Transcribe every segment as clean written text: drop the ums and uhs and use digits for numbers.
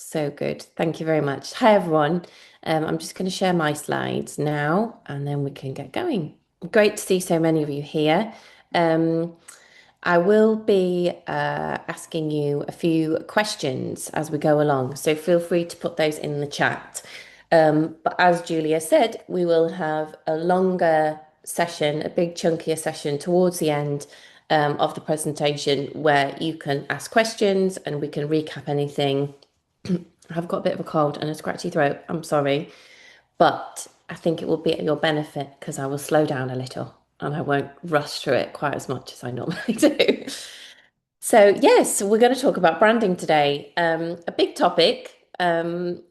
So good. Thank you very much. Hi, everyone. I'm just going to share my slides now and then we can get going. Great to see so many of you here. Um, I will be asking you a few questions as we go along, so feel free to put those in the chat. But as Julia said, we will have a longer session, a big chunkier session towards the end of the presentation where you can ask questions and we can recap anything. I've got a bit of a cold and a scratchy throat. I'm sorry, but I think it will be at your benefit because I will slow down a little and I won't rush through it quite as much as I normally do. So, yes, we're going to talk about branding today. A big topic. I'm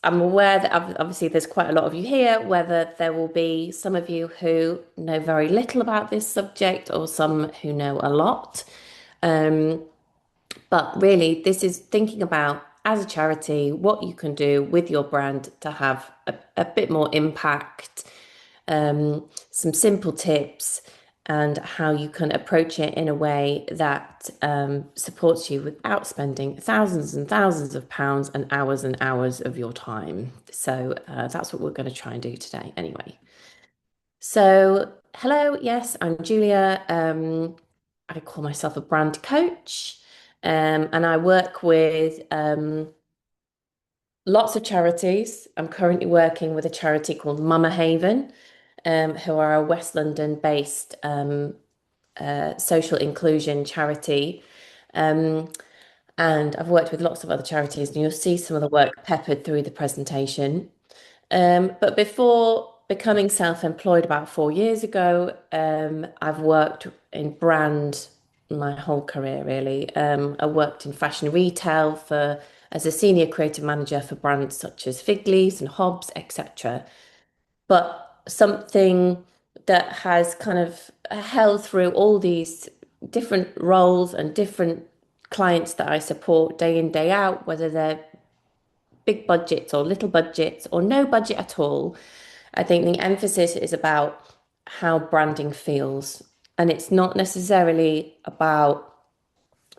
aware that obviously there's quite a lot of you here, whether there will be some of you who know very little about this subject or some who know a lot. Um, but really, this is thinking about as a charity what you can do with your brand to have a bit more impact, some simple tips, and how you can approach it in a way that supports you without spending thousands and thousands of pounds and hours of your time. So that's what we're going to try and do today, anyway. So, hello, yes, I'm Julia. I call myself a brand coach, and I work with lots of charities. I'm currently working with a charity called Mama Haven, who are a West London-based social inclusion charity. Um, and I've worked with lots of other charities, and you'll see some of the work peppered through the presentation. But before becoming self-employed about 4 years ago, I've worked in brand my whole career, really. I worked in fashion retail for as a senior creative manager for brands such as Fig Leaves and Hobbs, etc. But something that has kind of held through all these different roles and different clients that I support day in, day out, whether they're big budgets or little budgets or no budget at all. I think the emphasis is about how branding feels. And it's not necessarily about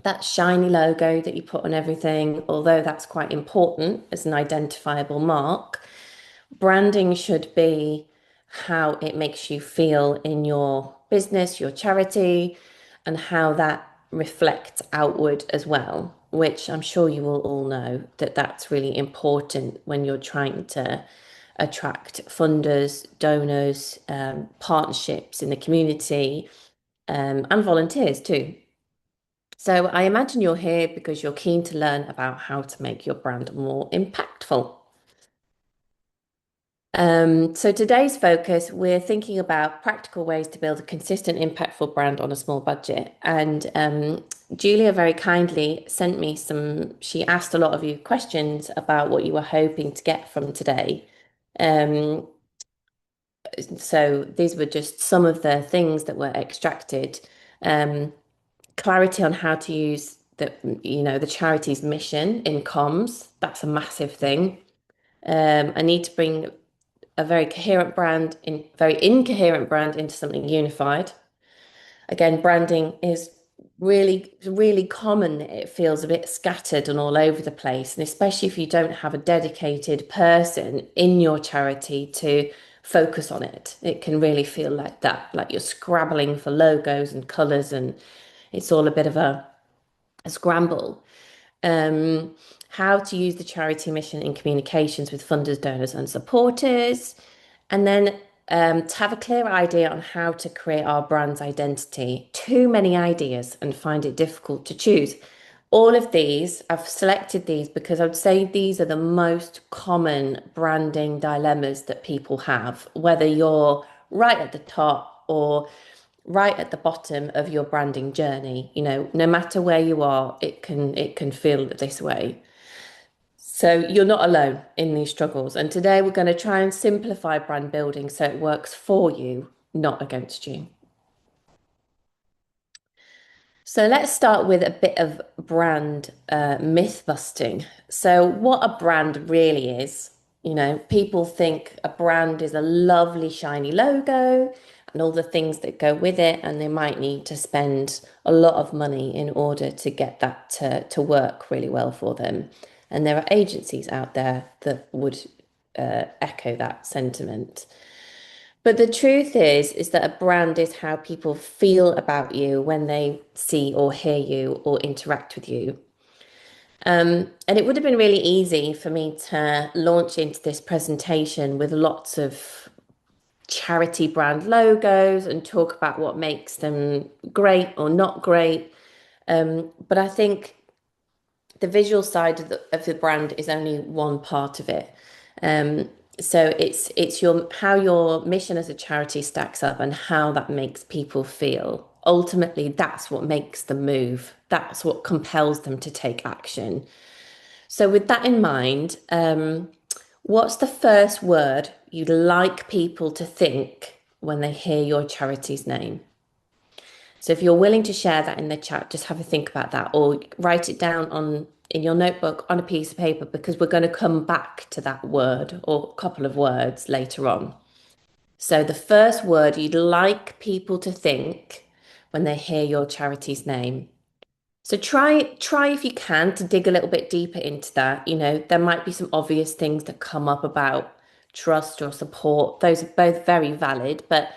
that shiny logo that you put on everything, although that's quite important as an identifiable mark. Branding should be how it makes you feel in your business, your charity, and how that reflects outward as well, which I'm sure you will all know that that's really important when you're trying to attract funders, donors, partnerships in the community, and volunteers too. So I imagine you're here because you're keen to learn about how to make your brand more impactful. So today's focus, we're thinking about practical ways to build a consistent, impactful brand on a small budget. And Julia very kindly sent me she asked a lot of you questions about what you were hoping to get from today. Um, so these were just some of the things that were extracted. Um, Clarity on how to use the charity's mission in comms. That's a massive thing. I need to bring a very incoherent brand into something unified. Again, branding is really, really common. It feels a bit scattered and all over the place. And especially if you don't have a dedicated person in your charity to focus on it, it can really feel like that, like you're scrabbling for logos and colors, and it's all a bit of a scramble. Um, how to use the charity mission in communications with funders, donors, and supporters. And then to have a clear idea on how to create our brand's identity. Too many ideas and find it difficult to choose. All of these, I've selected these because I would say these are the most common branding dilemmas that people have, whether you're right at the top or right at the bottom of your branding journey. No matter where you are, it can feel this way. So you're not alone in these struggles. And today we're going to try and simplify brand building so it works for you, not against you. So let's start with a bit of brand myth busting. So what a brand really is, people think a brand is a lovely shiny logo and all the things that go with it, and they might need to spend a lot of money in order to get that to work really well for them. And there are agencies out there that would echo that sentiment. But the truth is that a brand is how people feel about you when they see or hear you or interact with you. And it would have been really easy for me to launch into this presentation with lots of charity brand logos and talk about what makes them great or not great. But I think the visual side of the brand is only one part of it. Um, so it's your how your mission as a charity stacks up and how that makes people feel. Ultimately, that's what makes them move. That's what compels them to take action. So with that in mind, what's the first word you'd like people to think when they hear your charity's name? So if you're willing to share that in the chat, just have a think about that or write it down on in your notebook on a piece of paper because we're going to come back to that word or a couple of words later on. So the first word you'd like people to think when they hear your charity's name. So try if you can to dig a little bit deeper into that. You know, there might be some obvious things that come up about trust or support. Those are both very valid, but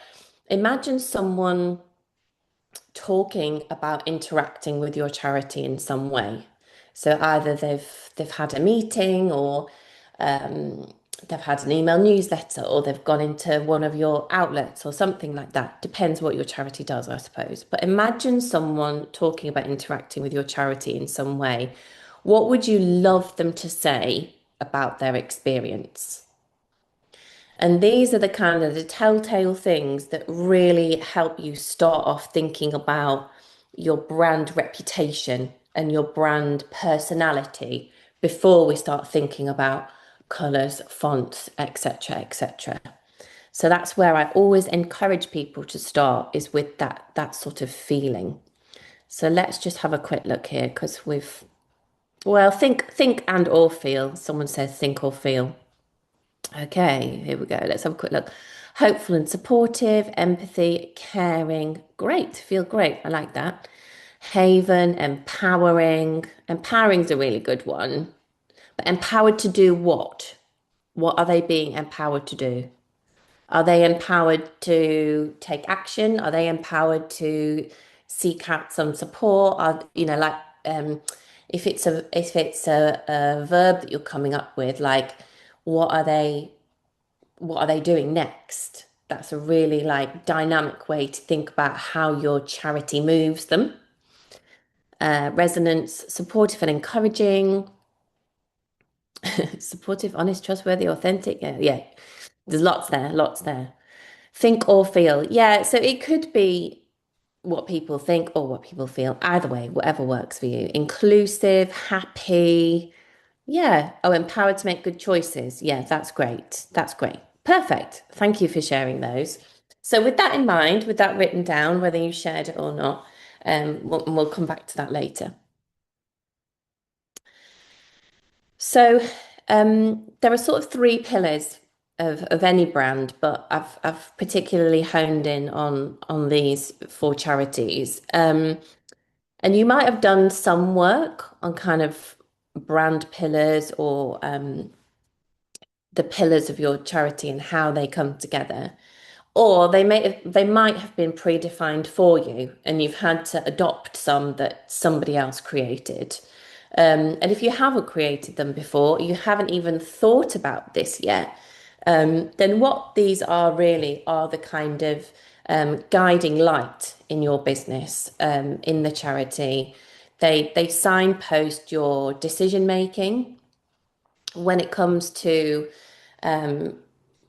imagine someone talking about interacting with your charity in some way. So either they've had a meeting or they've had an email newsletter or they've gone into one of your outlets or something like that. Depends what your charity does, I suppose. But imagine someone talking about interacting with your charity in some way. What would you love them to say about their experience? And these are the kind of the telltale things that really help you start off thinking about your brand reputation and your brand personality before we start thinking about colors, fonts, etc., etc. So that's where I always encourage people to start is with that sort of feeling. So let's just have a quick look here because think and or feel. Someone says think or feel. Okay, here we go. Let's have a quick look. Hopeful and supportive, empathy, caring. Great, feel great. I like that. Haven, empowering. Empowering's a really good one. But empowered to do what? What are they being empowered to do? Are they empowered to take action? Are they empowered to seek out some support? Like if it's a verb that you're coming up with, like what are they what are they doing next? That's a really like dynamic way to think about how your charity moves them. Resonance, supportive and encouraging, supportive, honest, trustworthy, authentic. Yeah, yeah. There's lots there, lots there. Think or feel. Yeah, so it could be what people think or what people feel. Either way, whatever works for you. Inclusive, happy, yeah. Oh, empowered to make good choices. Yeah, that's great. That's great. Perfect. Thank you for sharing those. So, with that in mind, with that written down, whether you shared it or not, we'll come back to that later. So, there are sort of three pillars of any brand, but I've particularly honed in on these four charities. And you might have done some work on kind of brand pillars or the pillars of your charity and how they come together. Or they might have been predefined for you and you've had to adopt some that somebody else created. And if you haven't created them before, you haven't even thought about this yet, then what these are really are the kind of guiding light in your business, in the charity. They signpost your decision making when it comes to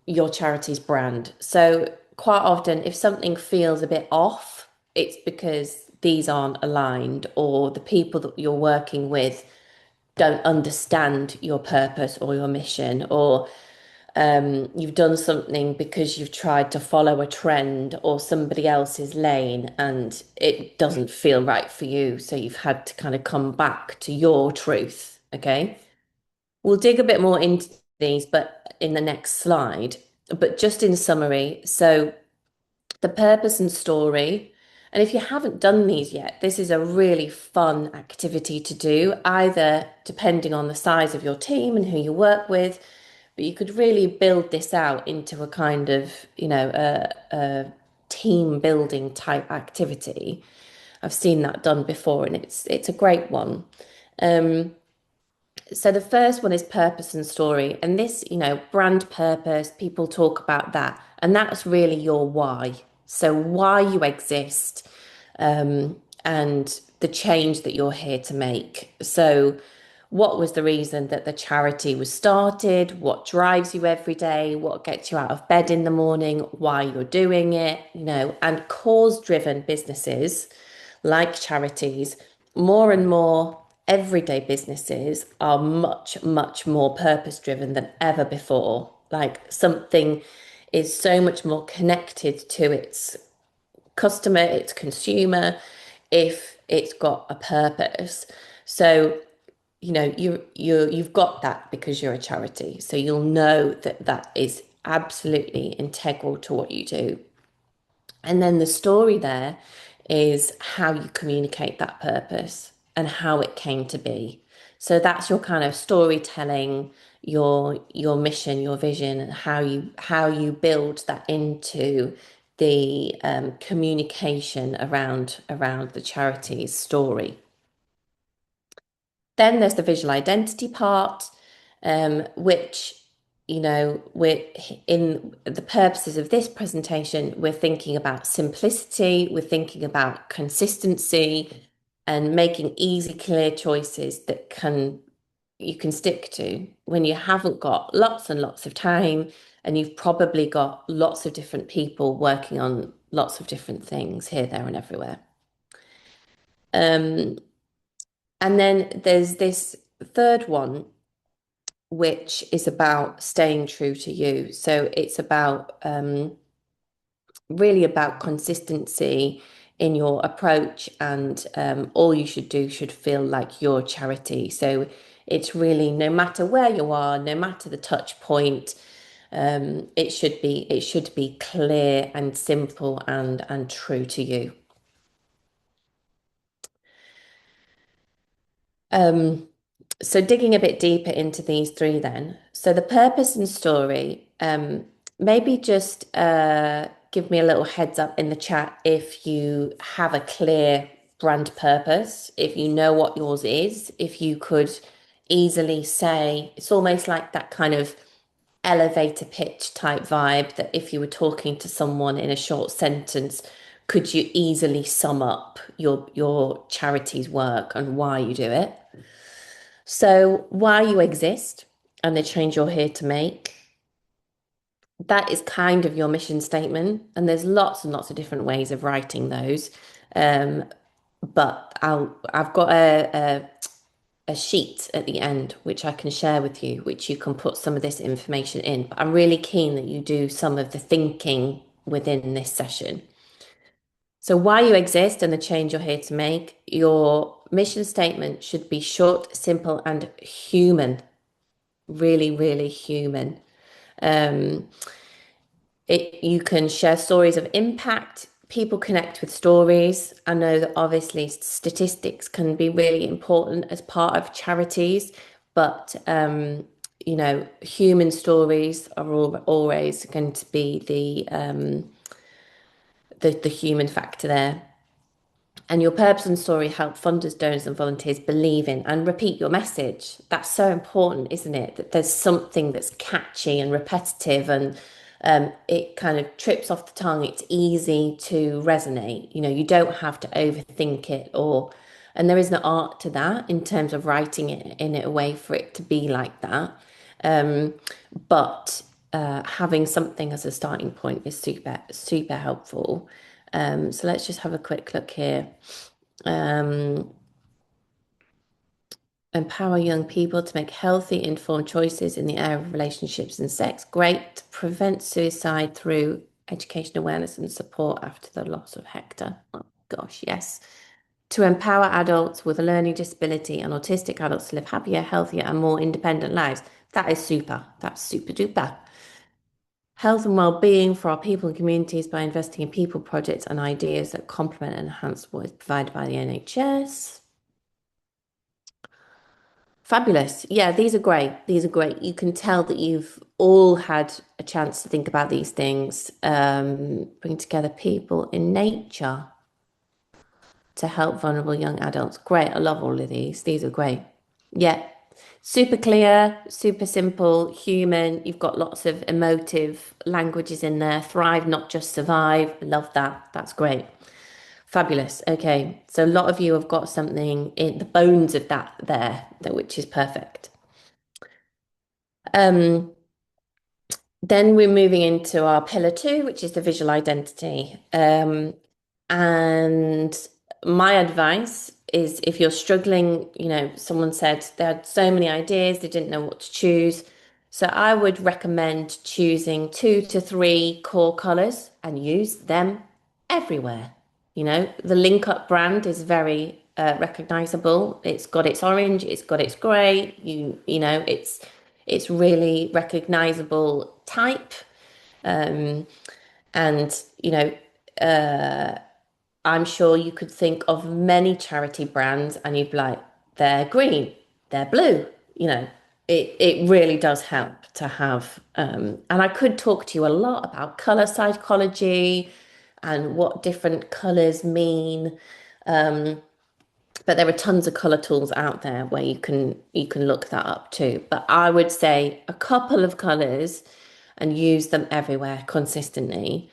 your charity's brand. So quite often, if something feels a bit off, it's because these aren't aligned or the people that you're working with don't understand your purpose or your mission, or you've done something because you've tried to follow a trend or somebody else's lane and it doesn't feel right for you. So you've had to kind of come back to your truth. Okay. We'll dig a bit more into these, but in the next slide. But just in summary, so the purpose and story. And if you haven't done these yet, this is a really fun activity to do, either depending on the size of your team and who you work with, but you could really build this out into a kind of, a team building type activity. I've seen that done before and it's a great one. Um, so the first one is purpose and story. And this, brand purpose, people talk about that. And that's really your why. So why you exist, and the change that you're here to make. So what was the reason that the charity was started? What drives you every day? What gets you out of bed in the morning? Why you're doing it, and cause-driven businesses like charities, more and more everyday businesses are much, much more purpose driven than ever before. Like something is so much more connected to its customer, its consumer, if it's got a purpose. So, you've got that because you're a charity. So you'll know that that is absolutely integral to what you do. And then the story there is how you communicate that purpose and how it came to be. So that's your kind of storytelling, your mission, your vision, and how you build that into the communication around the charity's story. Then there's the visual identity part, which, we're in the purposes of this presentation, we're thinking about simplicity, we're thinking about consistency and making easy, clear choices that you can stick to when you haven't got lots and lots of time and you've probably got lots of different people working on lots of different things here, there, and everywhere. Um, and then there's this third one, which is about staying true to you. So it's about really about consistency in your approach, and all you should do should feel like your charity. So it's really no matter where you are, no matter the touch point, it should be clear and simple and true to you. Um, so digging a bit deeper into these three then. So the purpose and story, maybe just give me a little heads up in the chat if you have a clear brand purpose, if you know what yours is, if you could easily say, it's almost like that kind of elevator pitch type vibe that if you were talking to someone in a short sentence, could you easily sum up your charity's work and why you do it? So, why you exist and the change you're here to make. That is kind of your mission statement. And there's lots and lots of different ways of writing those. Um, but I've got a sheet at the end which I can share with you, which you can put some of this information in. But I'm really keen that you do some of the thinking within this session. So, why you exist and the change you're here to make. Your mission statement should be short, simple, and human. Really, really human. Um, you can share stories of impact. People connect with stories. I know that obviously statistics can be really important as part of charities, but human stories are always going to be the human factor there. And your purpose and story help funders, donors, and volunteers believe in and repeat your message. That's so important, isn't it? That there's something that's catchy and repetitive, and it kind of trips off the tongue. It's easy to resonate. You don't have to overthink it, and there is an art to that in terms of writing it in a way for it to be like that. But having something as a starting point is super, super helpful. So let's just have a quick look here. Um, Empower young people to make healthy, informed choices in the area of relationships and sex. Great. Prevent suicide through education, awareness, and support after the loss of Hector. Oh, gosh, yes. To empower adults with a learning disability and autistic adults to live happier, healthier, and more independent lives. That is super. That's super duper. Health and well-being for our people and communities by investing in people, projects, and ideas that complement and enhance what is provided by the NHS. Fabulous. Yeah, these are great. These are great. You can tell that you've all had a chance to think about these things. Bring together people in nature to help vulnerable young adults. Great. I love all of these. These are great. Yeah. Super clear, super simple, human. You've got lots of emotive languages in there. Thrive, not just survive. Love that. That's great. Fabulous. Okay. So a lot of you have got something in the bones of that there, which is perfect. Um, then we're moving into our pillar two, which is the visual identity. And my advice is if you're struggling, someone said they had so many ideas, they didn't know what to choose. So I would recommend choosing 2 to 3 core colors and use them everywhere. The Link Up brand is very recognizable. It's got its orange, it's got its gray. It's really recognizable type. Um, and I'm sure you could think of many charity brands and you'd be like, they're green, they're blue. You know, it really does help to have. And I could talk to you a lot about color psychology and what different colors mean. But there are tons of color tools out there where you can look that up too. But I would say a couple of colors and use them everywhere consistently.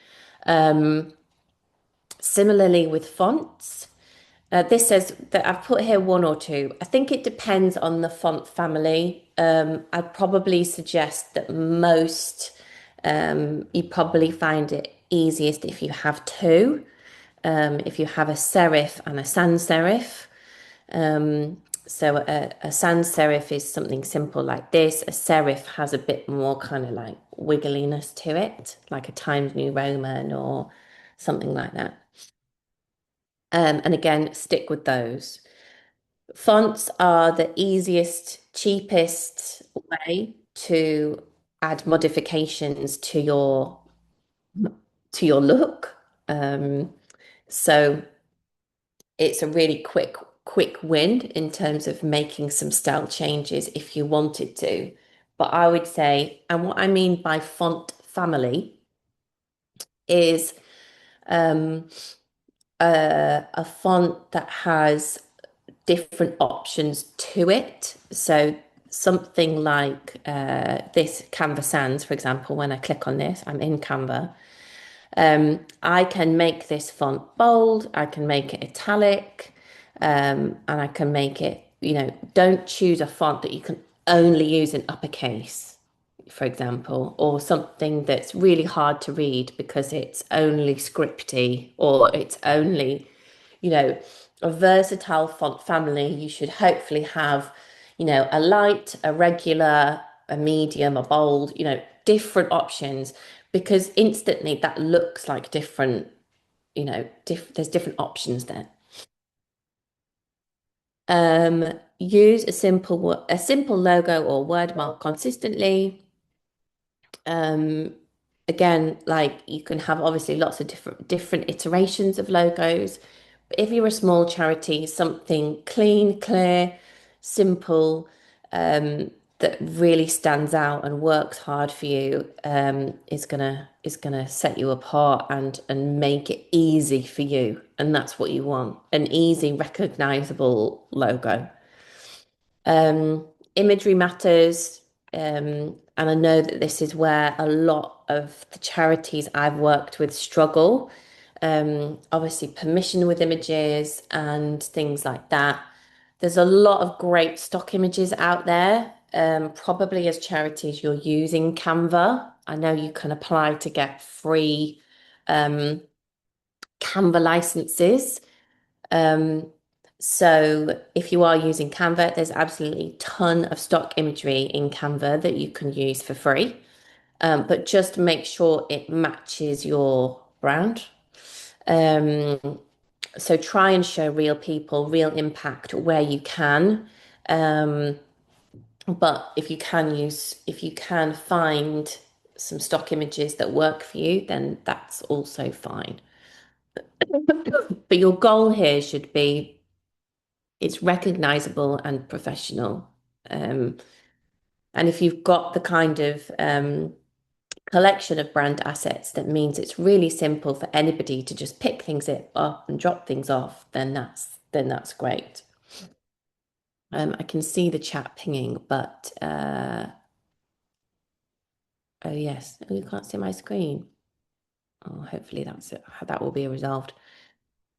Similarly with fonts. This says that I've put here 1 or 2. I think it depends on the font family. I'd probably suggest that you probably find it easiest if you have two. If you have a serif and a sans serif. So a sans serif is something simple like this. A serif has a bit more kind of like wiggliness to it, like a Times New Roman or something like that. And again, stick with those. Fonts are the easiest, cheapest way to add modifications to your look. So it's a really quick win in terms of making some style changes if you wanted to. But I would say, and what I mean by font family is um, a font that has different options to it. So something like this Canva Sans, for example, when I click on this, I'm in Canva. I can make this font bold, I can make it italic, and I can make it, don't choose a font that you can only use in uppercase, for example, or something that's really hard to read because it's only scripty or it's only, you know, a versatile font family. You should hopefully have, a light, a regular, a medium, a bold, different options because instantly that looks like different, there's different options there. Use a simple logo or word mark consistently. Um, Again, like you can have obviously lots of different iterations of logos. But if you're a small charity, something clean, clear, simple, that really stands out and works hard for you, is gonna set you apart and make it easy for you. And that's what you want, an easy, recognizable logo. Um, Imagery matters. And I know that this is where a lot of the charities I've worked with struggle. Obviously, permission with images and things like that. There's a lot of great stock images out there. Probably as charities, you're using Canva. I know you can apply to get free Canva licenses. Um, so if you are using Canva, there's absolutely a ton of stock imagery in Canva that you can use for free. But just make sure it matches your brand. Um, so try and show real people, real impact where you can. But if you can find some stock images that work for you, then that's also fine. But your goal here should be it's recognizable and professional. Um, and if you've got the kind of collection of brand assets that means it's really simple for anybody to just pick things up and drop things off, then that's great. I can see the chat pinging, but oh yes, oh, you can't see my screen. Oh, hopefully that's it. That will be resolved.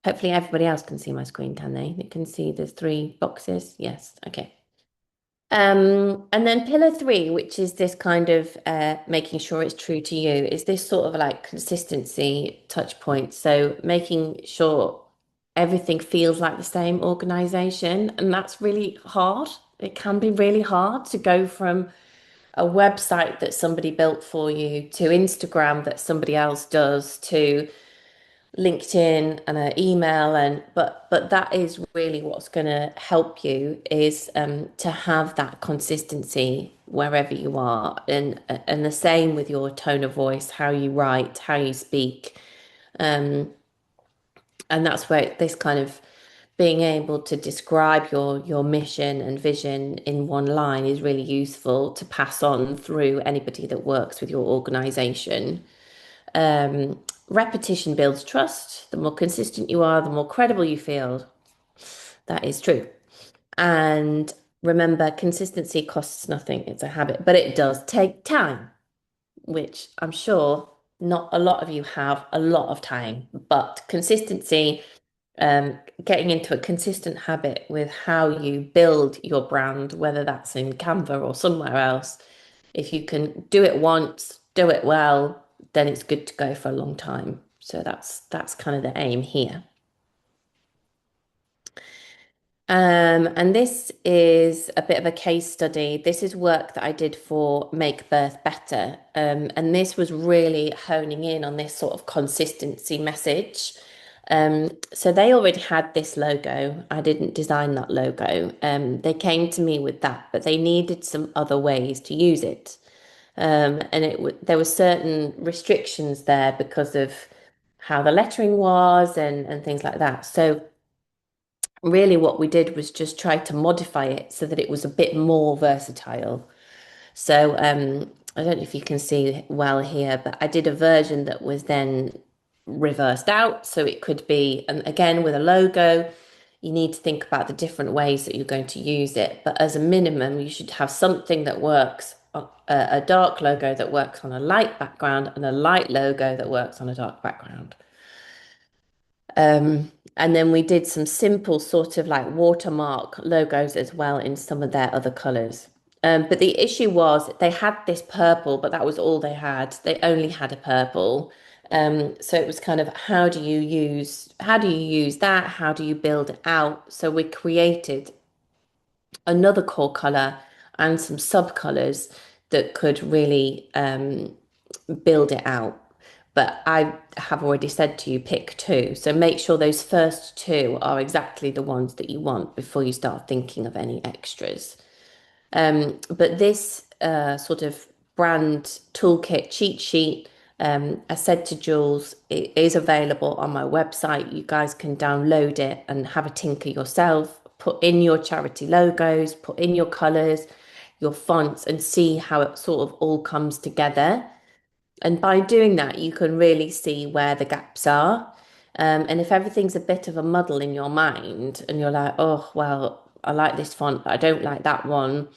Hopefully everybody else can see my screen, can they? They can see the three boxes. Yes, okay. And then pillar three, which is this kind of making sure it's true to you, is this sort of like consistency touch point. So making sure everything feels like the same organization. And that's really hard. It can be really hard to go from a website that somebody built for you to Instagram that somebody else does to LinkedIn and an email but that is really what's going to help you is to have that consistency wherever you are and the same with your tone of voice, how you write, how you speak, and that's where this kind of being able to describe your mission and vision in one line is really useful to pass on through anybody that works with your organization. Repetition builds trust. The more consistent you are, the more credible you feel. That is true. And remember, consistency costs nothing. It's a habit, but it does take time, which I'm sure not a lot of you have a lot of time. But consistency, getting into a consistent habit with how you build your brand, whether that's in Canva or somewhere else, if you can do it once, do it well, then it's good to go for a long time. So that's kind of the aim here. And this is a bit of a case study. This is work that I did for Make Birth Better. And this was really honing in on this sort of consistency message. So they already had this logo. I didn't design that logo. They came to me with that, but they needed some other ways to use it. And there were certain restrictions there because of how the lettering was and things like that. So really what we did was just try to modify it so that it was a bit more versatile. So I don't know if you can see well here, but I did a version that was then reversed out. So it could be, and again, with a logo, you need to think about the different ways that you're going to use it. But as a minimum, you should have something that works, a dark logo that works on a light background and a light logo that works on a dark background. And then we did some simple sort of like watermark logos as well in some of their other colors. But the issue was they had this purple, but that was all they had. They only had a purple. So it was kind of how do you use that? How do you build it out? So we created another core color and some sub colors that could really build it out. But I have already said to you, pick two. So make sure those first two are exactly the ones that you want before you start thinking of any extras. But this sort of brand toolkit cheat sheet, I said to Jules, it is available on my website. You guys can download it and have a tinker yourself. Put in your charity logos, put in your colors, your fonts, and see how it sort of all comes together. And by doing that, you can really see where the gaps are. And if everything's a bit of a muddle in your mind and you're like, oh, well, I like this font, but I don't like that one,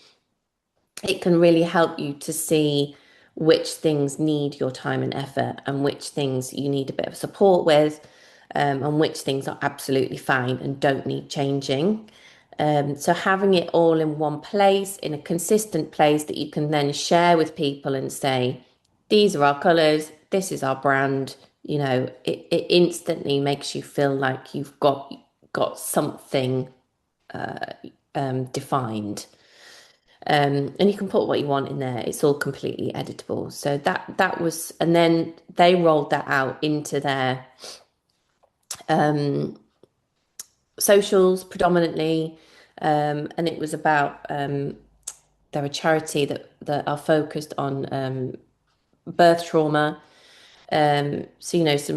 it can really help you to see which things need your time and effort and which things you need a bit of support with, and which things are absolutely fine and don't need changing. So having it all in one place, in a consistent place that you can then share with people and say, these are our colors, this is our brand, it instantly makes you feel like you've got something defined. And you can put what you want in there. It's all completely editable. So that was, and then they rolled that out into their socials predominantly, and it was about they're a charity that are focused on birth trauma. So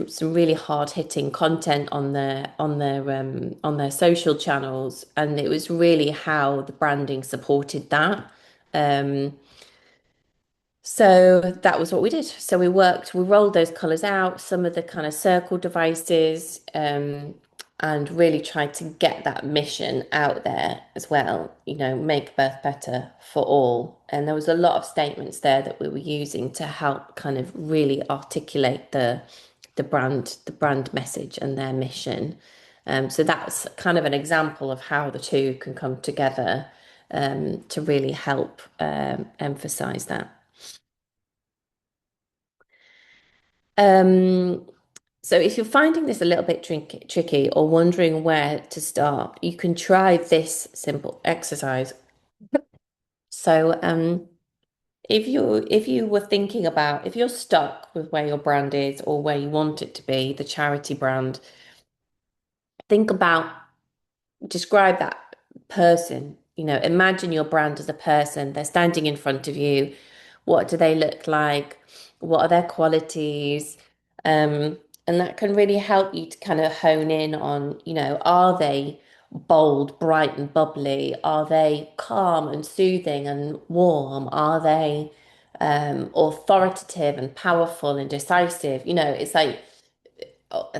some really hard hitting content on their social channels, and it was really how the branding supported that. Um, so that was what we did. So we rolled those colours out, some of the kind of circle devices, and really tried to get that mission out there as well, make birth better for all. And there was a lot of statements there that we were using to help kind of really articulate the brand message and their mission. So that's kind of an example of how the two can come together to really help emphasize that. Um, so if you're finding this a little bit tricky or wondering where to start, you can try this simple exercise. So if you were thinking about if you're stuck with where your brand is or where you want it to be, the charity brand, think about describe that person. Imagine your brand as a person. They're standing in front of you. What do they look like? What are their qualities? Um, and that can really help you to kind of hone in on, are they bold, bright, and bubbly? Are they calm and soothing and warm? Are they authoritative and powerful and decisive? It's like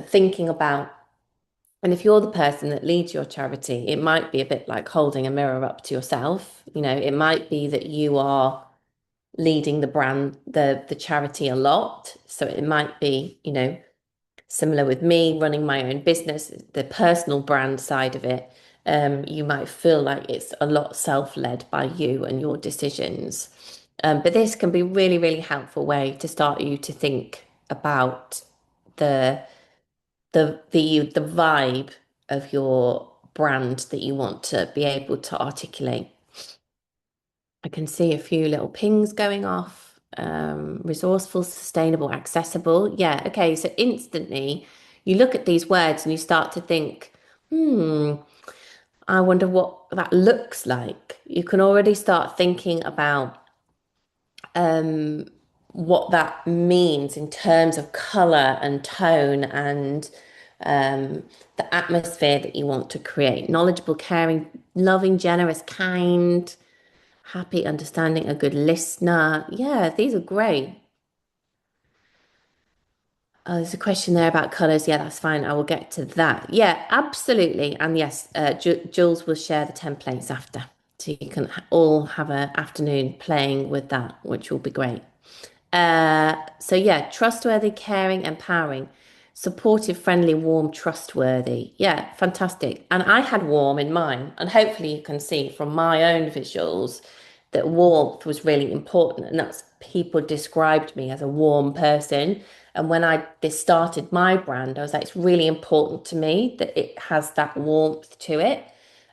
thinking about, and if you're the person that leads your charity, it might be a bit like holding a mirror up to yourself. It might be that you are leading the brand, the charity a lot. So it might be, similar with me running my own business, the personal brand side of it. You might feel like it's a lot self-led by you and your decisions. But this can be really, really helpful way to start you to think about the the vibe of your brand that you want to be able to articulate. I can see a few little pings going off. Resourceful, sustainable, accessible. Yeah, okay. So instantly you look at these words and you start to think, hmm, I wonder what that looks like. You can already start thinking about um, what that means in terms of color and tone and the atmosphere that you want to create. Knowledgeable, caring, loving, generous, kind, happy, understanding, a good listener. Yeah, these are great. Oh, there's a question there about colors. Yeah, that's fine. I will get to that. Yeah, absolutely. And yes, Jules will share the templates after. So you can all have an afternoon playing with that, which will be great. So yeah, trustworthy, caring, empowering, supportive, friendly, warm, trustworthy. Yeah, fantastic. And I had warm in mine, and hopefully you can see from my own visuals that warmth was really important, and that's people described me as a warm person. And when I this started my brand, I was like, it's really important to me that it has that warmth to it.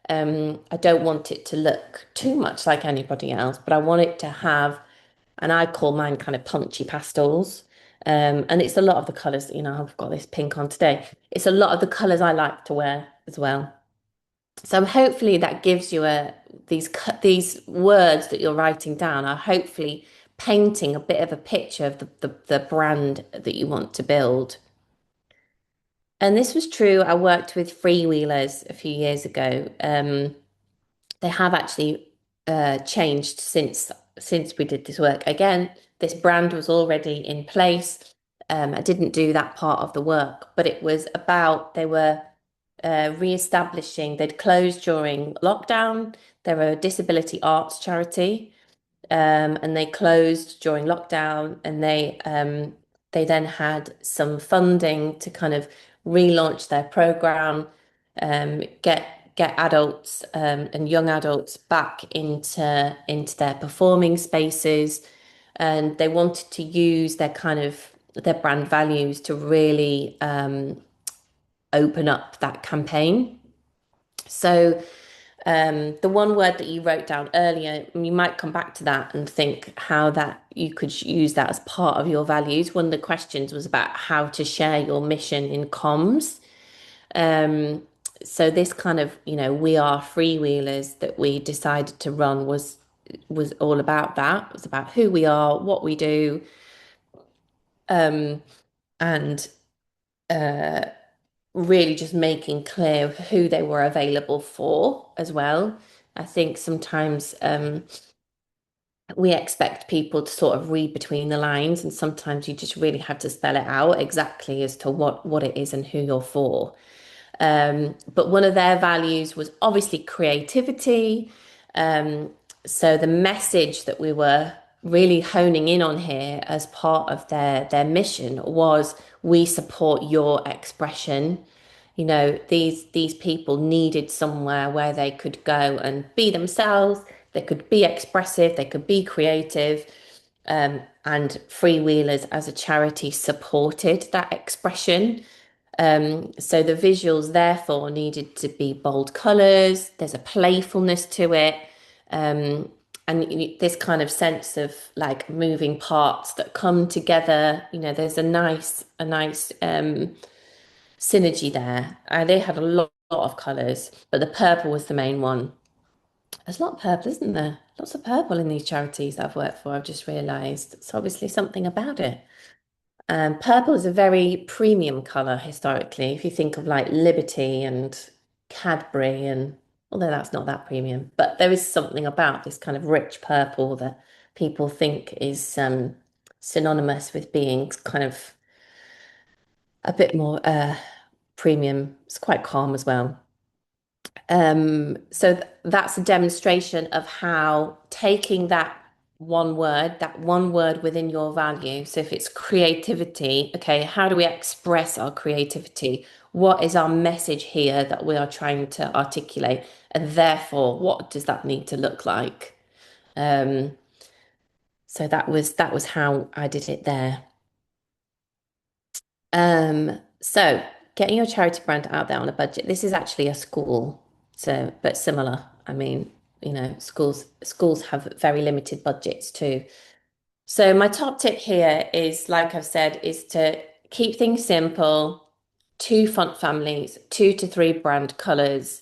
I don't want it to look too much like anybody else, but I want it to have, and I call mine kind of punchy pastels. And it's a lot of the colours, I've got this pink on today. It's a lot of the colours I like to wear as well. So hopefully that gives you these words that you're writing down are hopefully painting a bit of a picture of the brand that you want to build. And this was true. I worked with freewheelers a few years ago. They have actually changed since we did this work. Again, this brand was already in place. I didn't do that part of the work, but it was about they were re-establishing. They'd closed during lockdown. They're a disability arts charity, and they closed during lockdown, and they then had some funding to kind of relaunch their program, get adults and young adults back into their performing spaces, and they wanted to use their brand values to really open up that campaign. So the one word that you wrote down earlier, you might come back to that and think how that you could use that as part of your values. One of the questions was about how to share your mission in comms. Um, so this kind of, we are freewheelers that we decided to run was all about that. It was about who we are, what we do, and uh, really just making clear who they were available for as well. I think sometimes we expect people to sort of read between the lines, and sometimes you just really have to spell it out exactly as to what it is and who you're for. But one of their values was obviously creativity. Um, so the message that we were really honing in on here as part of their mission was we support your expression. You know, these people needed somewhere where they could go and be themselves, they could be expressive, they could be creative. And Freewheelers as a charity supported that expression. So the visuals therefore needed to be bold colours, there's a playfulness to it, um, and this kind of sense of like moving parts that come together. You know, there's a nice synergy there. They had a lot of colours, but the purple was the main one. There's a lot of purple, isn't there? Lots of purple in these charities that I've worked for, I've just realised. It's obviously something about it. Purple is a very premium color historically. If you think of like Liberty and Cadbury, and although that's not that premium, but there is something about this kind of rich purple that people think is synonymous with being kind of a bit more premium. It's quite calm as well. So that's a demonstration of how taking that one word within your value. So if it's creativity, okay, how do we express our creativity? What is our message here that we are trying to articulate? And therefore, what does that need to look like? Um, so that was how I did it there. So getting your charity brand out there on a budget. This is actually a school, so but similar. I mean, you know, schools have very limited budgets too. So my top tip here is, like I've said, is to keep things simple, two font families, two to three brand colors,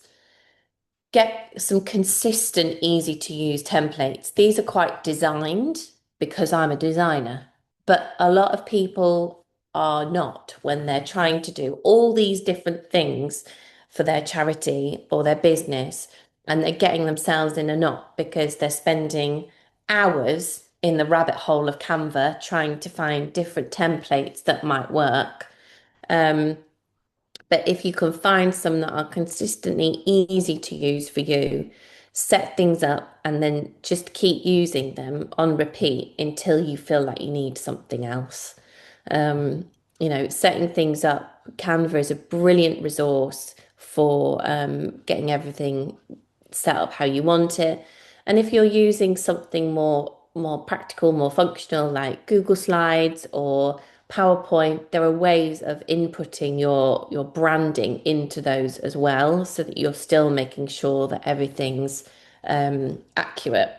get some consistent, easy to use templates. These are quite designed because I'm a designer, but a lot of people are not when they're trying to do all these different things for their charity or their business, and they're getting themselves in a knot because they're spending hours in the rabbit hole of Canva trying to find different templates that might work. Um, but if you can find some that are consistently easy to use for you, set things up and then just keep using them on repeat until you feel like you need something else. Um, you know, setting things up, Canva is a brilliant resource for getting everything set up how you want it. And if you're using something more practical, more functional, like Google Slides or PowerPoint, there are ways of inputting your branding into those as well, so that you're still making sure that everything's accurate.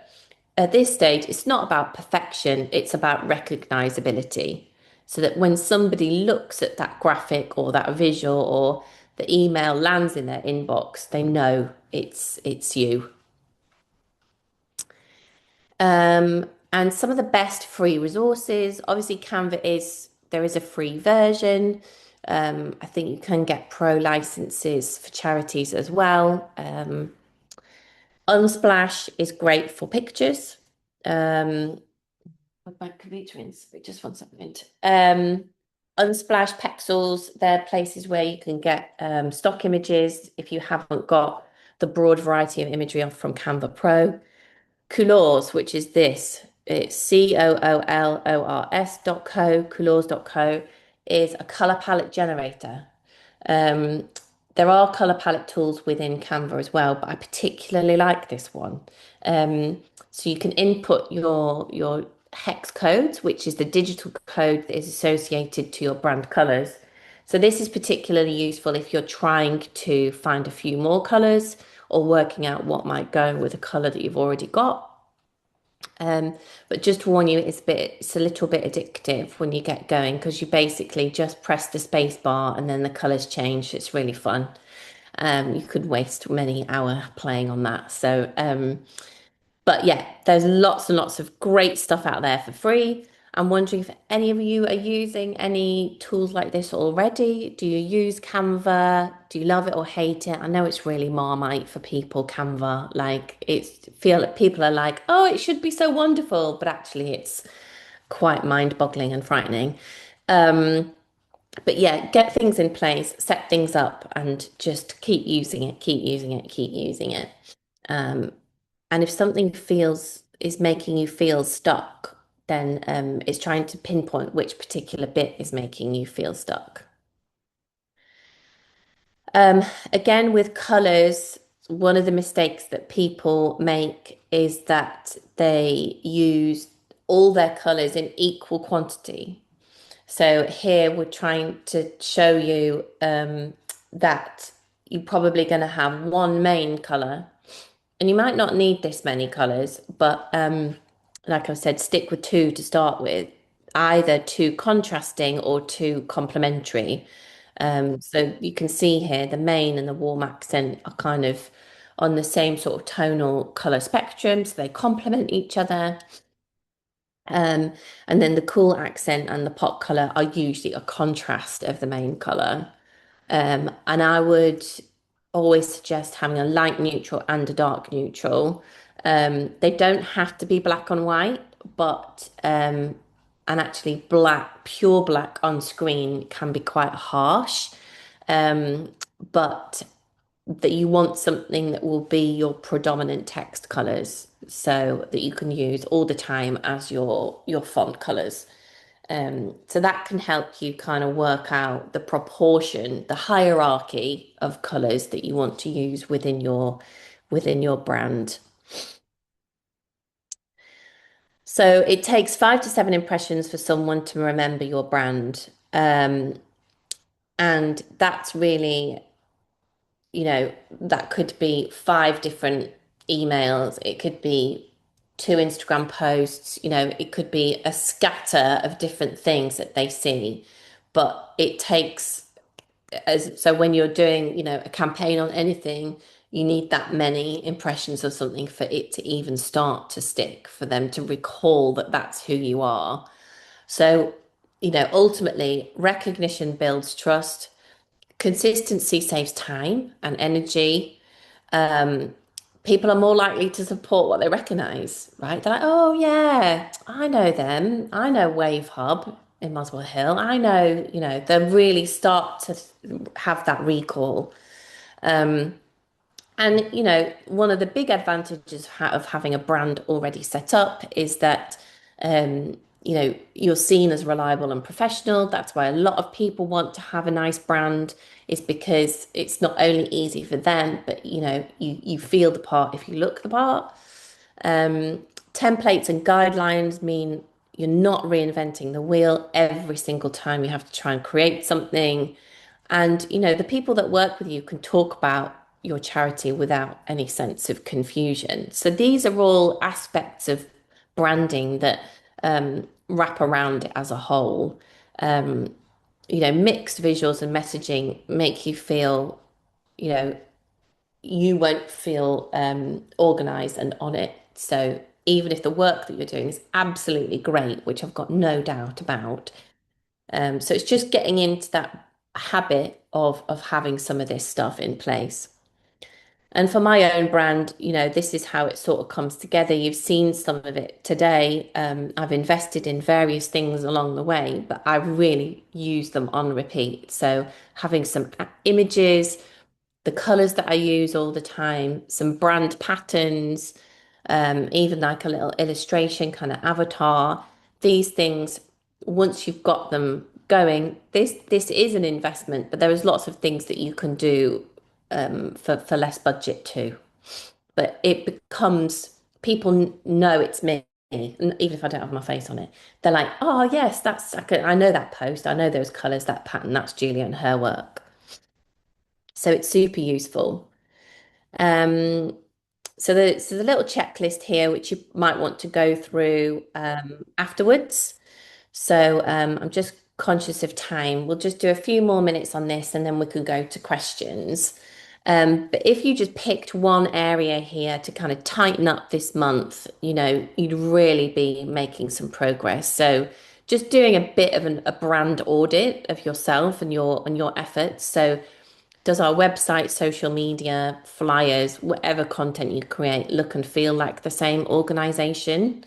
At this stage, it's not about perfection, it's about recognizability. So that when somebody looks at that graphic or that visual or the email lands in their inbox, they know it's you. And some of the best free resources, obviously Canva there is a free version. I think you can get pro licenses for charities as well. Unsplash is great for pictures. Um, my computer in, just one second. Unsplash, Pexels, they're places where you can get stock images if you haven't got the broad variety of imagery from Canva Pro. Coolors, which is this, it's coolors.co, is a color palette generator. Um, there are color palette tools within Canva as well, but I particularly like this one. So you can input your hex codes, which is the digital code that is associated to your brand colors. So this is particularly useful if you're trying to find a few more colors or working out what might go with a color that you've already got. But just to warn you, it's a little bit addictive when you get going because you basically just press the space bar and then the colors change. It's really fun. You could waste many hour playing on that. So, but yeah, there's lots and lots of great stuff out there for free. I'm wondering if any of you are using any tools like this already. Do you use Canva? Do you love it or hate it? I know it's really Marmite for people, Canva. Like it's feel like people are like, oh, it should be so wonderful, but actually it's quite mind-boggling and frightening. Um, but yeah, get things in place, set things up, and just keep using it, keep using it, keep using it. Um, and if something feels is making you feel stuck, then it's trying to pinpoint which particular bit is making you feel stuck. Um, Again, with colors, one of the mistakes that people make is that they use all their colors in equal quantity. So here we're trying to show you that you're probably going to have one main color, and you might not need this many colors, but like I said, stick with two to start with, either two contrasting or two complementary. So you can see here the main and the warm accent are kind of on the same sort of tonal color spectrum, so they complement each other. Um, and then the cool accent and the pop color are usually a contrast of the main color. And I would always suggest having a light neutral and a dark neutral. They don't have to be black and white, but and actually black, pure black on screen can be quite harsh. But that you want something that will be your predominant text colors so that you can use all the time as your font colors. So that can help you kind of work out the proportion, the hierarchy of colors that you want to use within your brand. So it takes 5 to 7 impressions for someone to remember your brand. And that's really, that could be 5 different emails. It could be 2 Instagram posts, it could be a scatter of different things that they see. But it takes so when you're doing, a campaign on anything, you need that many impressions of something for it to even start to stick, for them to recall that that's who you are. So, ultimately, recognition builds trust. Consistency saves time and energy. Um, People are more likely to support what they recognize, right? They're like, oh yeah, I know them. I know Wave Hub in Muswell Hill. I know, they really start to have that recall. And one of the big advantages of having a brand already set up is that you're seen as reliable and professional. That's why a lot of people want to have a nice brand, is because it's not only easy for them, but you feel the part if you look the part. Templates and guidelines mean you're not reinventing the wheel every single time you have to try and create something. And, the people that work with you can talk about your charity without any sense of confusion. So these are all aspects of branding that wrap around it as a whole. Mixed visuals and messaging make you feel, you know, you won't feel organized and on it. So even if the work that you're doing is absolutely great, which I've got no doubt about, so it's just getting into that habit of having some of this stuff in place. And for my own brand, this is how it sort of comes together. You've seen some of it today. I've invested in various things along the way, but I really use them on repeat. So having some images, the colors that I use all the time, some brand patterns, even like a little illustration kind of avatar. These things, once you've got them going, this is an investment, but there is lots of things that you can do for less budget too. But it becomes people know it's me, even if I don't have my face on it. They're like, oh yes, I know that post, I know those colors, that pattern, that's Julia and her work. So it's super useful. Um, so the little checklist here, which you might want to go through afterwards. So I'm just conscious of time. We'll just do a few more minutes on this and then we can go to questions. But if you just picked one area here to kind of tighten up this month, you'd really be making some progress. So just doing a bit of a brand audit of yourself and your efforts. So does our website, social media, flyers, whatever content you create look and feel like the same organization?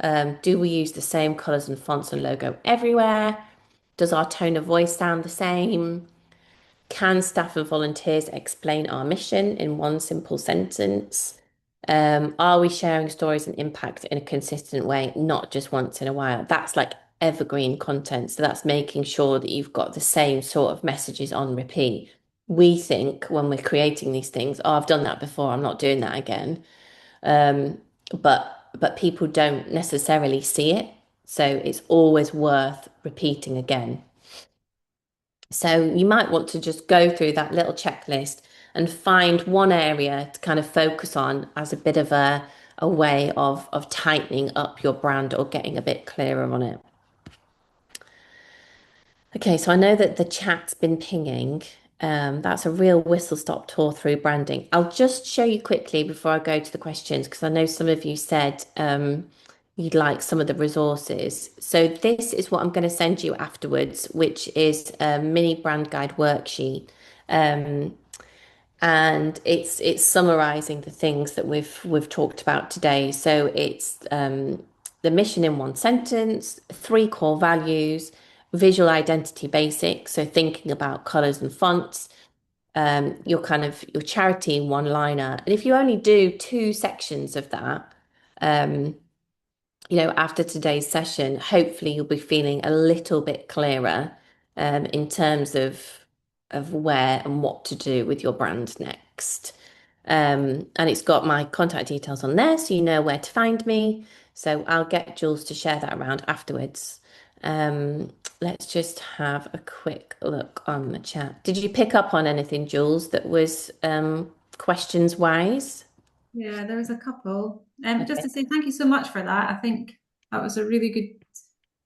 Do we use the same colors and fonts and logo everywhere? Does our tone of voice sound the same? Can staff and volunteers explain our mission in one simple sentence? Are we sharing stories and impact in a consistent way, not just once in a while? That's like evergreen content. So that's making sure that you've got the same sort of messages on repeat. We think when we're creating these things, oh, I've done that before, I'm not doing that again. Um, but people don't necessarily see it. So it's always worth repeating again. So you might want to just go through that little checklist and find one area to kind of focus on as a bit of a way of tightening up your brand or getting a bit clearer on it. Okay, so I know that the chat's been pinging. That's a real whistle-stop tour through branding. I'll just show you quickly before I go to the questions, because I know some of you said you'd like some of the resources. So this is what I'm going to send you afterwards, which is a mini brand guide worksheet. Um, and it's summarizing the things that we've talked about today. So it's the mission in one sentence, three core values, visual identity basics, so thinking about colors and fonts, your kind of your charity one liner. And if you only do two sections of that, after today's session, hopefully you'll be feeling a little bit clearer in terms of where and what to do with your brand next. And it's got my contact details on there, so you know where to find me. So I'll get Jules to share that around afterwards. Let's just have a quick look on the chat. Did you pick up on anything, Jules, that was questions wise? Yeah, there was a couple. Just to say thank you so much for that. I think that was a really good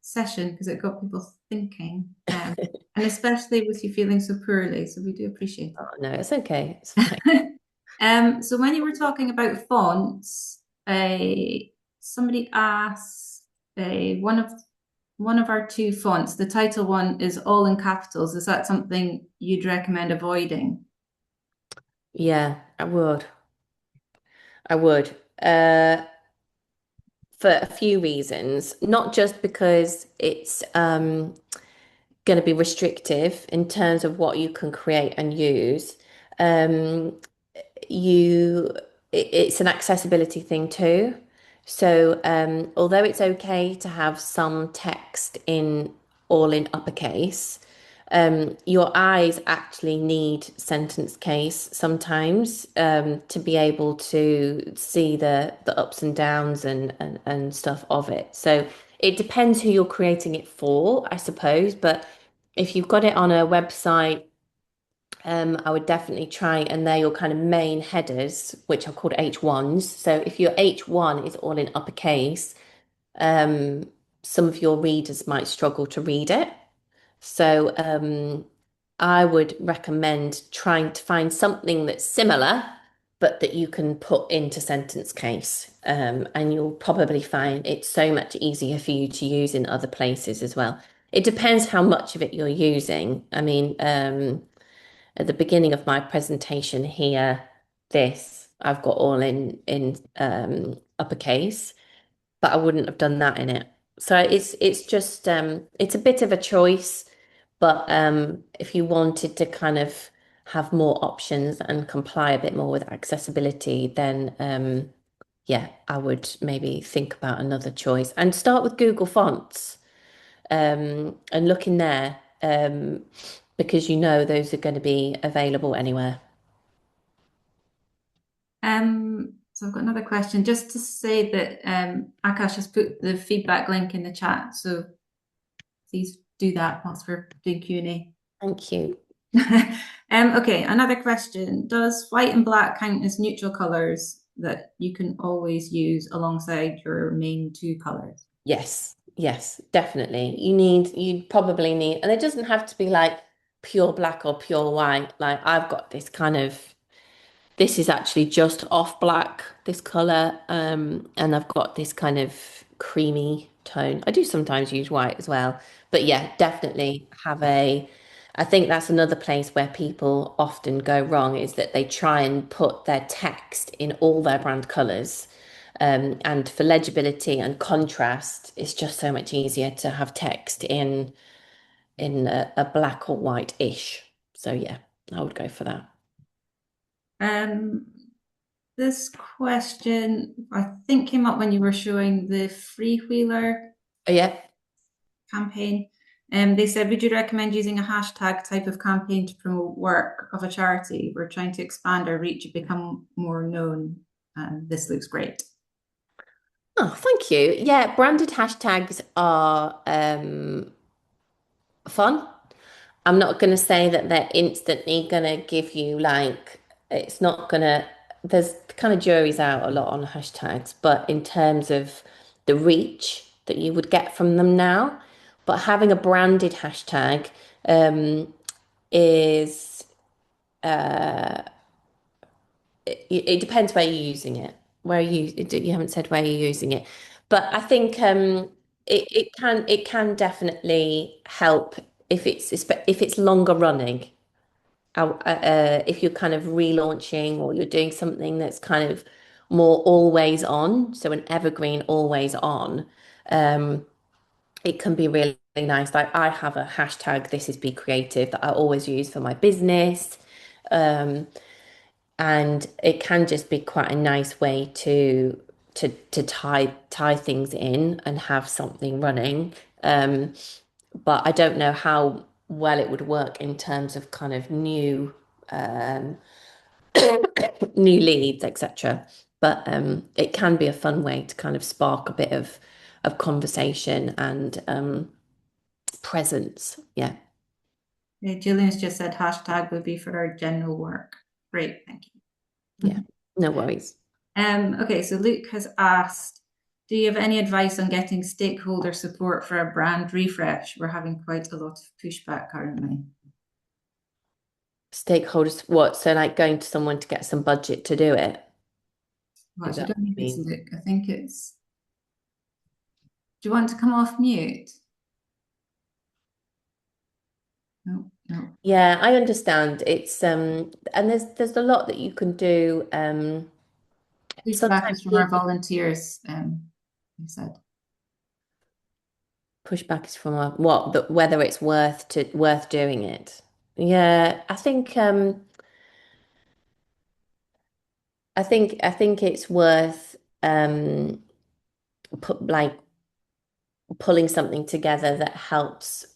session because it got people thinking, and especially with you feeling so poorly. So we do appreciate Oh, no, it's okay. It's fine. it. So when you were talking about fonts, somebody asked one of our two fonts. The title one is all in capitals. Is that something you'd recommend avoiding? Yeah, I would. I would. For a few reasons, not just because it's going to be restrictive in terms of what you can create and use. Um, you it's an accessibility thing too. So although it's okay to have some text in all in uppercase, your eyes actually need sentence case sometimes to be able to see the ups and downs and stuff of it. So it depends who you're creating it for, I suppose. But if you've got it on a website, I would definitely try, and they're your kind of main headers, which are called H1s. So if your H1 is all in uppercase, um, some of your readers might struggle to read it. So I would recommend trying to find something that's similar, but that you can put into sentence case. And you'll probably find it's so much easier for you to use in other places as well. It depends how much of it you're using. I mean, at the beginning of my presentation here, this I've got all in uppercase, but I wouldn't have done that in it. So it's just it's a bit of a choice, but if you wanted to kind of have more options and comply a bit more with accessibility, then yeah, I would maybe think about another choice and start with Google Fonts and look in there because you know those are going to be available anywhere. So I've got another question just to say that Akash has put the feedback link in the chat. So please do that whilst we're doing Q&A. Thank you. Okay, another question. Does white and black count as neutral colors that you can always use alongside your main two colors? Yes, yes, definitely. You probably need, and it doesn't have to be like pure black or pure white. Like I've got this kind of This is actually just off black, this color. And I've got this kind of creamy tone. I do sometimes use white as well. But yeah, definitely have I think that's another place where people often go wrong is that they try and put their text in all their brand colors. And for legibility and contrast, it's just so much easier to have text in a black or white-ish. So yeah, I would go for that. Um, this question, I think, came up when you were showing the freewheeler Oh, yeah. campaign. They said, would you recommend using a hashtag type of campaign to promote work of a charity? We're trying to expand our reach and become more known. And this looks great. Oh, thank you. Yeah, branded hashtags are fun. I'm not going to say that they're instantly going to give you like, it's not going to, there's kind of jury's out a lot on hashtags, but in terms of the reach that you would get from them now, but having a branded hashtag is, it depends where you're using it. You haven't said where you're using it, but I think it can definitely help if it's longer running. If you're kind of relaunching or you're doing something that's kind of more always on, so an evergreen always on, it can be really nice. Like I have a hashtag, this is Be Creative, that I always use for my business. Um, and it can just be quite a nice way to tie things in and have something running. But I don't know how well it would work in terms of kind of new leads, etc. But it can be a fun way to kind of spark a bit of conversation and presence. Yeah, Julian's just said hashtag would be for our general work. Great, thank yeah, you. no worries. Okay, so Luke has asked, do you have any advice on getting stakeholder support for a brand refresh? We're having quite a lot of pushback currently. Stakeholders, what? So like going to someone to get some budget to do it? Well, Is actually, I that don't what think you it's mean? Luke. I think it's. Do you want to come off mute? No, no. Yeah, I understand. It's and there's a lot that you can do. Pushback Sometimes is from our people volunteers, you said. pushback is from what that whether it's worth doing it. Yeah, I think it's worth put like pulling something together that helps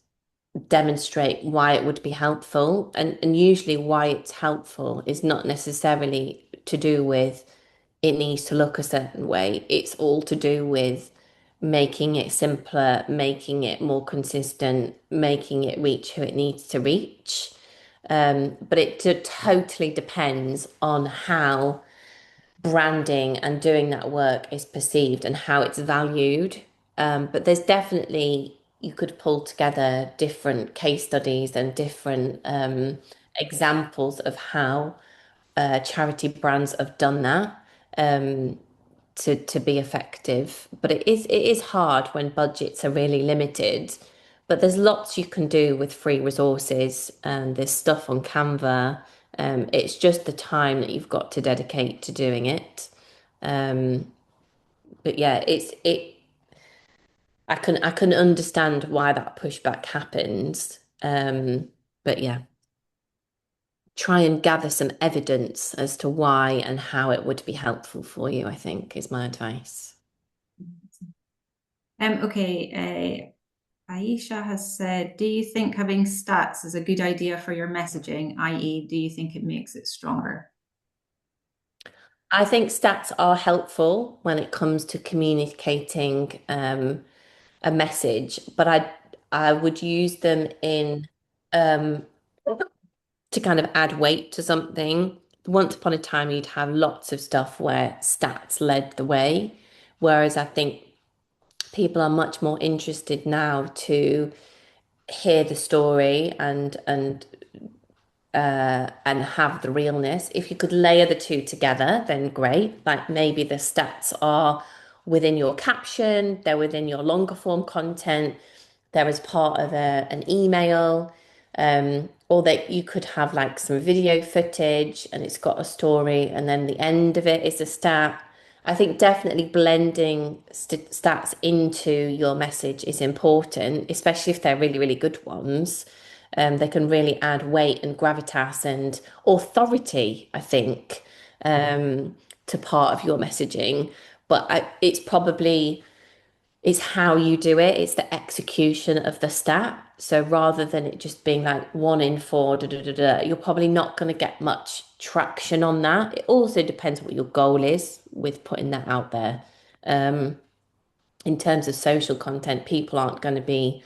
demonstrate why it would be helpful. And usually why it's helpful is not necessarily to do with it needs to look a certain way. It's all to do with making it simpler, making it more consistent, making it reach who it needs to reach. But totally depends on how branding and doing that work is perceived and how it's valued. But there's definitely, you could pull together different case studies and different examples of how charity brands have done that to be effective. But it is hard when budgets are really limited. But there's lots you can do with free resources, and there's stuff on Canva. It's just the time that you've got to dedicate to doing it. Um, but yeah, I can understand why that pushback happens. But yeah, try and gather some evidence as to why and how it would be helpful for you, I think, is my advice. Okay, Aisha has said, do you think having stats is a good idea for your messaging, i.e., do you think it makes it stronger? I think stats are helpful when it comes to communicating a message, but I would use them in um, to kind of add weight to something. Once upon a time, you'd have lots of stuff where stats led the way, whereas I think people are much more interested now to hear the story and and have the realness. If you could layer the two together, then great. Like maybe the stats are within your caption, they're within your longer form content, they're as part of an email, or that you could have like some video footage and it's got a story, and then the end of it is a stat. I think definitely blending stats into your message is important, especially if they're really, really good ones. They can really add weight and gravitas and authority, I think, to part of your messaging. It's probably it's how you do it. It's the execution of the stat. So rather than it just being like 1 in 4, da, da, da, da, you're probably not going to get much traction on that. It also depends what your goal is with putting that out there. Um, in terms of social content, people aren't going to be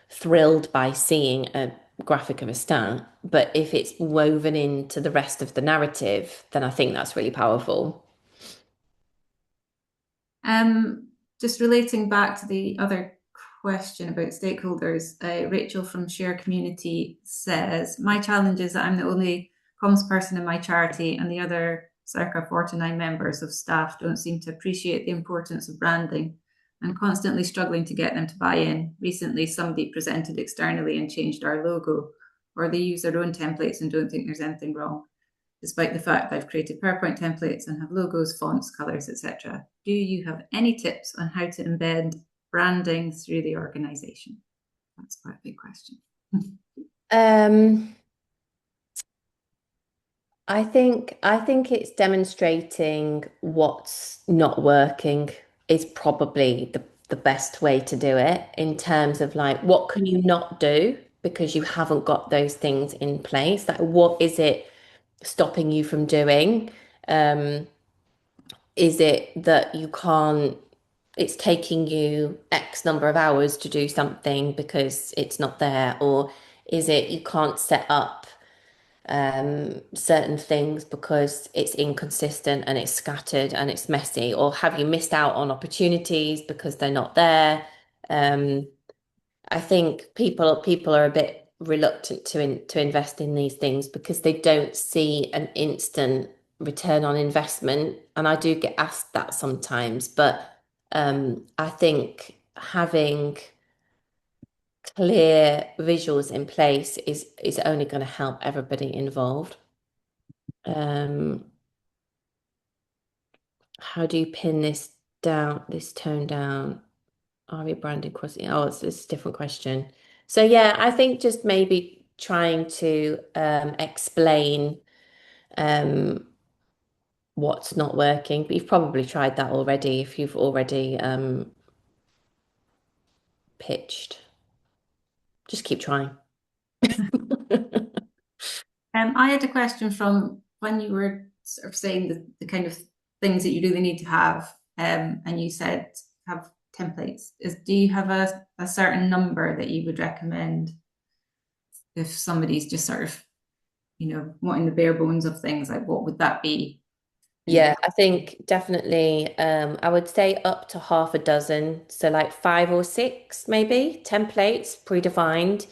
thrilled by seeing a graphic of a stat, but if it's woven into the rest of the narrative, then I think that's really powerful. Um, just relating back to the other question about stakeholders, Rachel from Share Community says, my challenge is that I'm the only comms person in my charity and the other circa 49 members of staff don't seem to appreciate the importance of branding and constantly struggling to get them to buy in. Recently, somebody presented externally and changed our logo, or they use their own templates and don't think there's anything wrong despite the fact I've created PowerPoint templates and have logos, fonts, colors, etc. Do you have any tips on how to embed branding through the organization? That's quite a big question. Um, I think it's demonstrating what's not working is probably the best way to do it in terms of like what can you not do because you haven't got those things in place. Like what is it stopping you from doing? Um, is it that you can't, it's taking you X number of hours to do something because it's not there? Or is it you can't set up certain things because it's inconsistent and it's scattered and it's messy? Or have you missed out on opportunities because they're not there? Um, I think people are a bit reluctant to invest in these things because they don't see an instant return on investment. And I do get asked that sometimes, but I think having clear visuals in place is only going to help everybody involved. Um, how do you pin this tone down? Are we branding crossing? Oh, it's a different question. So yeah, I think just maybe trying to explain um, what's not working. But you've probably tried that already if you've already pitched. Just keep trying. I had a question from when you were sort of saying the kind of things that you really need to have, and you said have templates. Do you have a certain number that you would recommend if somebody's just sort of, wanting the bare bones of things? Like what would that be for you? Yeah, I think definitely I would say up to half a dozen. So like 5 or 6 maybe templates predefined.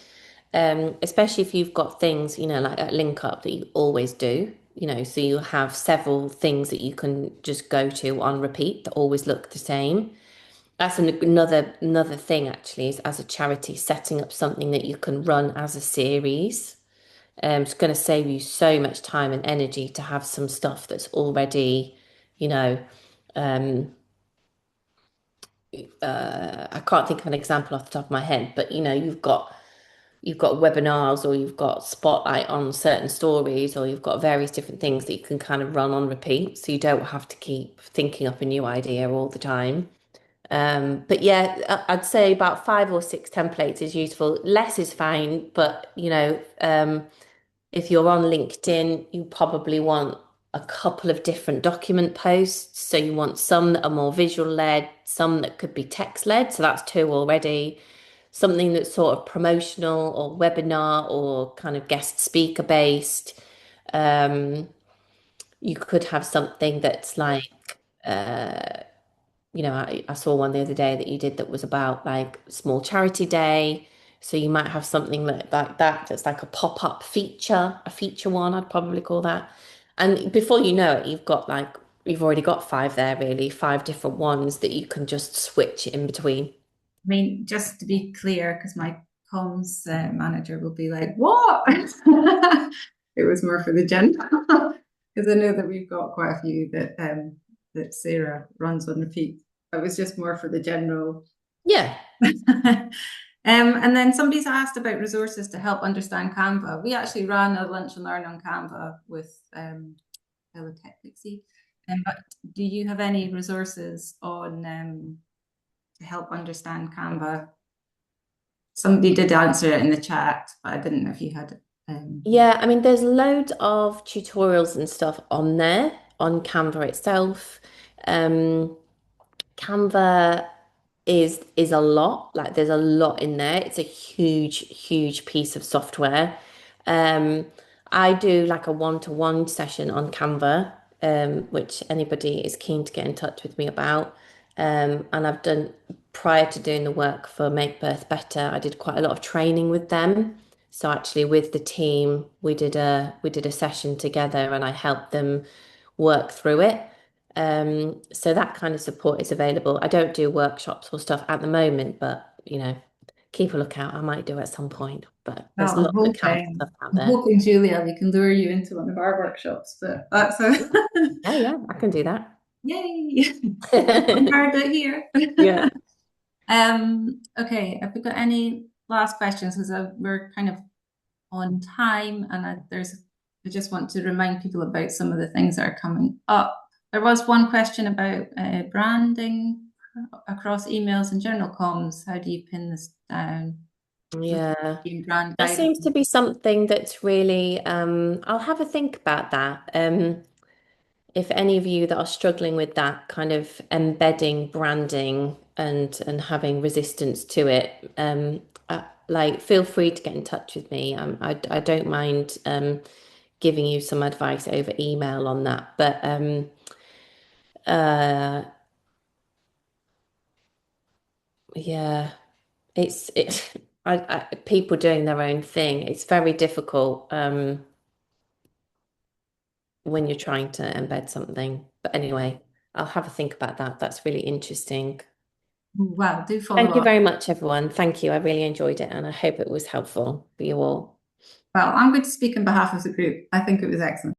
Especially if you've got things, like that link up that you always do, so you have several things that you can just go to on repeat that always look the same. That's another thing actually is as a charity setting up something that you can run as a series. It's going to save you so much time and energy to have some stuff that's already, you know, um, I can't think of an example off the top of my head, but you've got webinars or you've got spotlight on certain stories or you've got various different things that you can kind of run on repeat so you don't have to keep thinking up a new idea all the time. But yeah, I'd say about 5 or 6 templates is useful. Less is fine, but if you're on LinkedIn, you probably want a couple of different document posts. So you want some that are more visual led, some that could be text led. So that's 2 already. Something that's sort of promotional or webinar or kind of guest speaker based. Um, you could have something that's like, I saw one the other day that you did that was about like small charity day. So you might have something like that that's like a pop-up feature, a feature one, I'd probably call that. And before you know it, you've already got five there, really, five different ones that you can just switch in between. I mean, just to be clear, because my comms manager will be like, "What?" It was more for the general, because I know that we've got quite a few that Sarah runs on repeat. It was just more for the general. Yeah. And then somebody's asked about resources to help understand Canva. We actually ran a lunch and learn on Canva with fellow Tech Pixie. But do you have any resources on to help understand Canva? Somebody did answer it in the chat, but I didn't know if you had. Yeah, I mean, there's loads of tutorials and stuff on there on Canva itself. Um, Canva is a lot. Like there's a lot in there. It's a huge piece of software. Um, I do like a one-to-one session on Canva, which anybody is keen to get in touch with me about. And I've done prior to doing the work for Make Birth Better, I did quite a lot of training with them. So actually with the team, we did a session together and I helped them work through it. So that kind of support is available. I don't do workshops or stuff at the moment, but keep a lookout. I might do at some point, but there's Well, lots of Canva stuff out I'm there. hoping, Julia, we can lure you into one of our workshops. But that's a Yeah, yeah, I can do that. yay! I'm hard out here. Yeah. Okay, have we got any last questions? Because we're kind of on time, and I just want to remind people about some of the things that are coming up. There was one question about branding across emails and general comms. How do you pin this down? Yeah. Brand That guidance. seems to be something that's really, I'll have a think about that. If any of you that are struggling with that kind of embedding branding and having resistance to it, like feel free to get in touch with me. I don't mind giving you some advice over email on that. But uh, yeah, it's people doing their own thing. It's very difficult when you're trying to embed something. But anyway, I'll have a think about that. That's really interesting. Well, do follow Thank you up. very much, everyone. Thank you. I really enjoyed it and I hope it was helpful for you all. Well, I'm going to speak on behalf of the group. I think it was excellent.